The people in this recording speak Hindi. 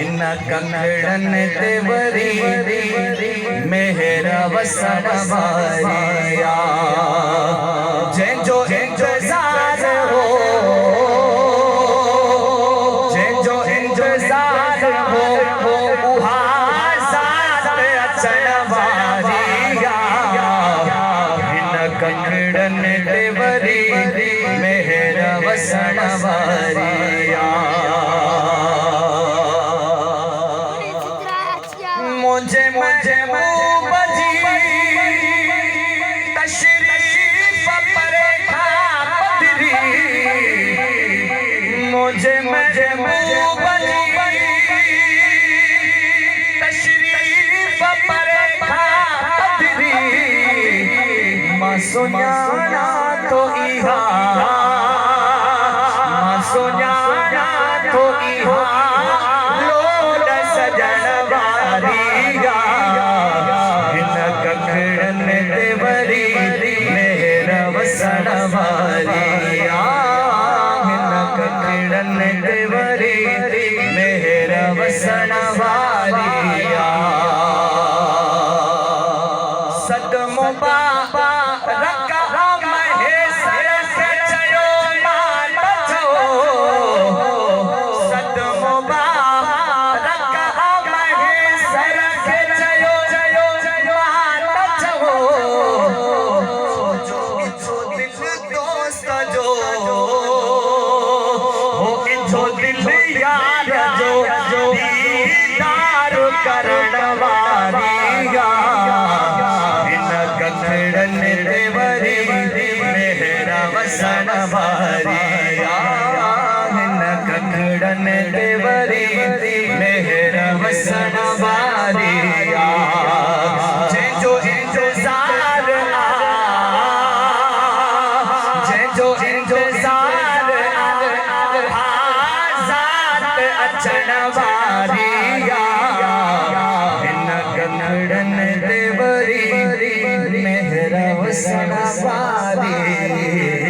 इन कंगड़न ते वरी मेहरा वसन वारिया जंहिंजो इंतज़ार हो जंहिंजो इंतज़ार हो उहा ज़ात अचण वारिया इन कंगड़न ते वरी मेहरा वसन वारिया मुझे महबूब जी तशरीफ परे खापदरी मुझे महबूब जी तशरीफ परे खापदरी मां सुञाणा तो इहा मां सुञाणा तो इहा लोड सजण वारिया इन कंगड़न ते वरी मेहरा वसन वारिया इन कंगड़न ते वरी मेहरा वसन वारिया सदमो बाबा रका महेसर खे चयो मान छो सदमो बाबा रका महेसर खे चयो मान छो जो दिल दोस्त जो हो इछो दिल यार जो दीदार करण वारिया कंगड़न ते वरी मेहरा वसन वारिया इन कंगड़न ते वरी मेहरा वसन वारिया जंहिंजो इंतज़ार जंहिंजो इंतज़ार ज़ात अचण वारिया इन कंगड़न ते वरी मेहरा वसन वारिया।